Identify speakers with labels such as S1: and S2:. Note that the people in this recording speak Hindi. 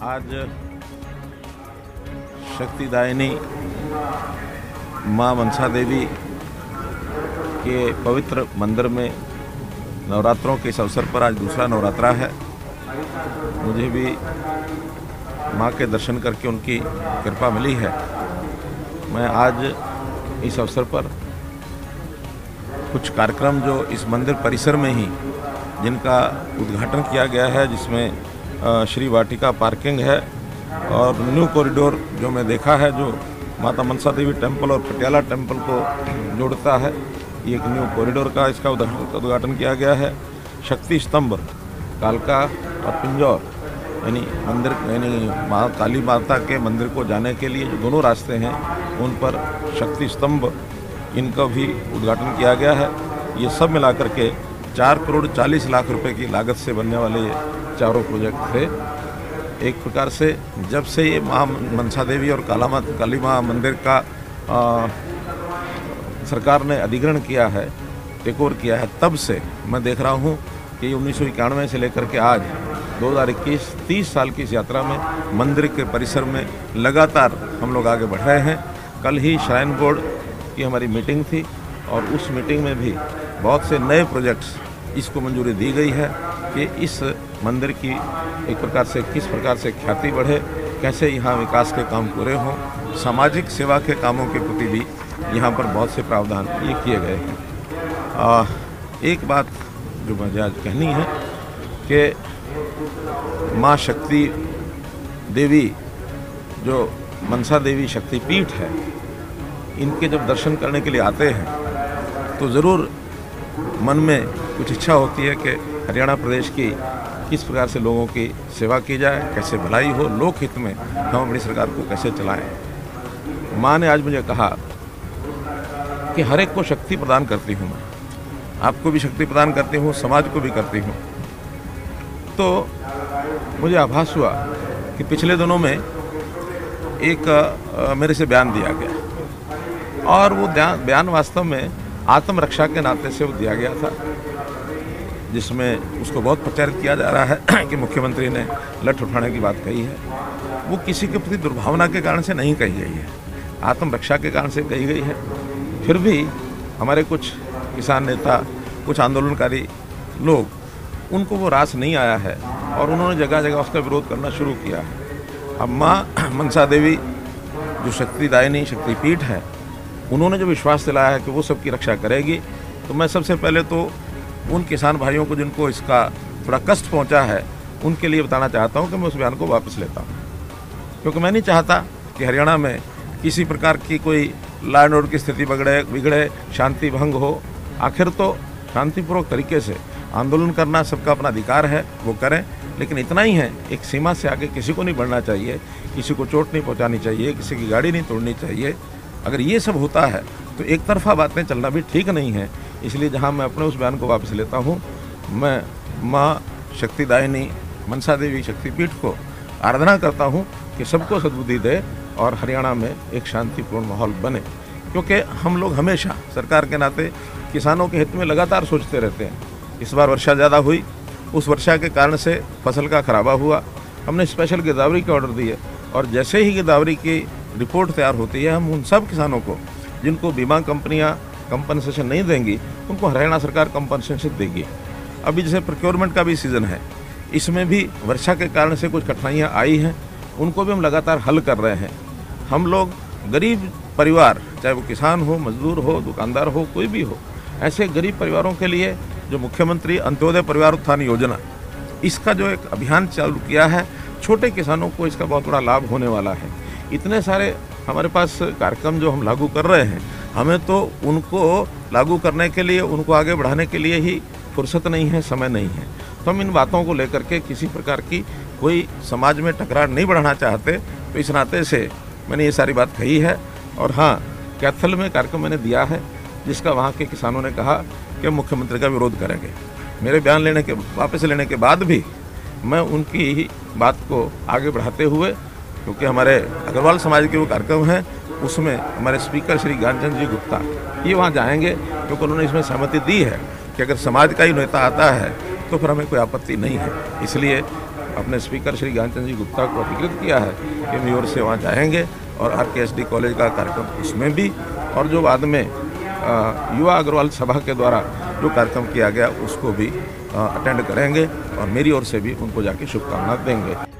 S1: आज शक्तिदायिनी माँ मनसा देवी के पवित्र मंदिर में नवरात्रों के इस अवसर पर आज दूसरा नवरात्रा है। मुझे भी माँ के दर्शन करके उनकी कृपा मिली है। मैं आज इस अवसर पर कुछ कार्यक्रम जो इस मंदिर परिसर में ही जिनका उद्घाटन किया गया है, जिसमें श्री वाटिका पार्किंग है और न्यू कॉरिडोर जो मैं देखा है, जो माता मनसा देवी टेम्पल और पटियाला टेम्पल को जोड़ता है, ये एक न्यू कॉरिडोर का इसका उद्घाटन किया गया है। शक्ति स्तंभ कालका और पिंजौर यानी मंदिर माँ काली माता के मंदिर को जाने के लिए जो दोनों रास्ते हैं उन पर शक्ति स्तंभ इनका भी उद्घाटन किया गया है। ये सब मिलाकर के 4,40,00,000 रुपए की लागत से बनने वाले ये चारों प्रोजेक्ट थे। एक प्रकार से जब से ये माँ मनसा देवी और काली माँ मंदिर का सरकार ने अधिग्रहण किया है, टेक ओवर किया है, तब से मैं देख रहा हूँ कि 1991 से लेकर के आज 2021 30 साल की इस यात्रा में मंदिर के परिसर में लगातार हम लोग आगे बढ़ रहे हैं। कल ही श्राइन बोर्ड की हमारी मीटिंग थी और उस मीटिंग में भी बहुत से नए प्रोजेक्ट्स इसको मंजूरी दी गई है कि इस मंदिर की एक प्रकार से किस प्रकार से ख्याति बढ़े, कैसे यहाँ विकास के काम पूरे हों, सामाजिक सेवा के कामों के प्रति भी यहाँ पर बहुत से प्रावधान ये किए गए हैं। एक बात जो मुझे आज कहनी है कि माँ शक्ति देवी जो मनसा देवी शक्तिपीठ है, इनके जब दर्शन करने के लिए आते हैं तो ज़रूर मन में कुछ इच्छा होती है कि हरियाणा प्रदेश की किस प्रकार से लोगों की सेवा की जाए, कैसे भलाई हो, लोक हित में हम अपनी सरकार को कैसे चलाएं। माँ ने आज मुझे कहा कि हर एक को शक्ति प्रदान करती हूँ, मैं आपको भी शक्ति प्रदान करती हूँ, समाज को भी करती हूँ। तो मुझे आभास हुआ कि पिछले दिनों में एक मेरे से बयान दिया गया और वो बयान वास्तव में आत्मरक्षा के नाते से वो दिया गया था, जिसमें उसको बहुत प्रचारित किया जा रहा है कि मुख्यमंत्री ने लठ उठाने की बात कही है। वो किसी के प्रति दुर्भावना के कारण से नहीं कही गई है, आत्मरक्षा के कारण से कही गई है। फिर भी हमारे कुछ किसान नेता, कुछ आंदोलनकारी लोग, उनको वो रास नहीं आया है और उन्होंने जगह जगह उसका विरोध करना शुरू किया है। अब माँ मनसा देवी जो शक्तिदायिनी शक्तिपीठ है, उन्होंने जो विश्वास दिलाया है कि वो सबकी रक्षा करेगी, तो मैं सबसे पहले तो उन किसान भाइयों को जिनको इसका थोड़ा कष्ट पहुंचा है, उनके लिए बताना चाहता हूं कि मैं उस बयान को वापस लेता हूं, क्योंकि मैं नहीं चाहता कि हरियाणा में किसी प्रकार की कोई लॉ एंड ऑर्डर की स्थिति बिगड़े, शांति भंग हो। आखिर तो शांतिपूर्वक तरीके से आंदोलन करना सबका अपना अधिकार है, वो करें, लेकिन इतना ही है, एक सीमा से आगे किसी को नहीं बढ़ना चाहिए, किसी को चोट नहीं पहुँचानी चाहिए, किसी की गाड़ी नहीं तोड़नी चाहिए। अगर ये सब होता है तो एक तरफा बातें चलना भी ठीक नहीं है। इसलिए जहां मैं अपने उस बयान को वापस लेता हूं, मैं माँ शक्तिदायिनी मनसा देवी शक्तिपीठ को आराधना करता हूं कि सबको सद्बुद्धि दे और हरियाणा में एक शांतिपूर्ण माहौल बने, क्योंकि हम लोग हमेशा सरकार के नाते किसानों के हित में लगातार सोचते रहते हैं। इस बार वर्षा ज़्यादा हुई, उस वर्षा के कारण से फसल का खराबा हुआ, हमने स्पेशल गिरदावरी के ऑर्डर दिए और जैसे ही गिरदावरी की रिपोर्ट तैयार होती है, हम उन सब किसानों को जिनको बीमा कंपनियां कंपनसेशन नहीं देंगी, उनको हरियाणा सरकार कंपनसेशन देगी। अभी जैसे प्रोक्योरमेंट का भी सीज़न है, इसमें भी वर्षा के कारण से कुछ कठिनाइयां आई हैं, उनको भी हम लगातार हल कर रहे हैं। हम लोग गरीब परिवार, चाहे वो किसान हो, मजदूर हो, दुकानदार हो, कोई भी हो, ऐसे गरीब परिवारों के लिए जो मुख्यमंत्री अंत्योदय परिवार उत्थान योजना, इसका जो एक अभियान चालू किया है, छोटे किसानों को इसका बहुत बड़ा लाभ होने वाला है। इतने सारे हमारे पास कार्यक्रम जो हम लागू कर रहे हैं, हमें तो उनको लागू करने के लिए, उनको आगे बढ़ाने के लिए ही फुर्सत नहीं है, समय नहीं है। तो हम इन बातों को लेकर के किसी प्रकार की कोई समाज में टकरार नहीं बढ़ाना चाहते, तो इस नाते से मैंने ये सारी बात कही है। और हाँ, कैथल में कार्यक्रम मैंने दिया है, जिसका वहाँ के किसानों ने कहा कि मुख्यमंत्री का विरोध करेंगे। मेरे बयान वापस लेने के बाद भी मैं उनकी ही बात को आगे बढ़ाते हुए, क्योंकि हमारे अग्रवाल समाज के वो कार्यक्रम हैं, उसमें हमारे स्पीकर श्री ज्ञानचंद जी गुप्ता ये वहाँ जाएंगे, क्योंकि उन्होंने इसमें सहमति दी है कि अगर समाज का ही नेता आता है तो फिर हमें कोई आपत्ति नहीं है। इसलिए अपने स्पीकर श्री ज्ञानचंद जी गुप्ता को अधिकृत किया है कि मेरी ओर से वहाँ जाएंगे और RKSD कॉलेज का कार्यक्रम उसमें भी, और जो बाद में युवा अग्रवाल सभा के द्वारा जो कार्यक्रम किया गया उसको भी अटेंड करेंगे और मेरी ओर से भी उनको जाके शुभकामना देंगे।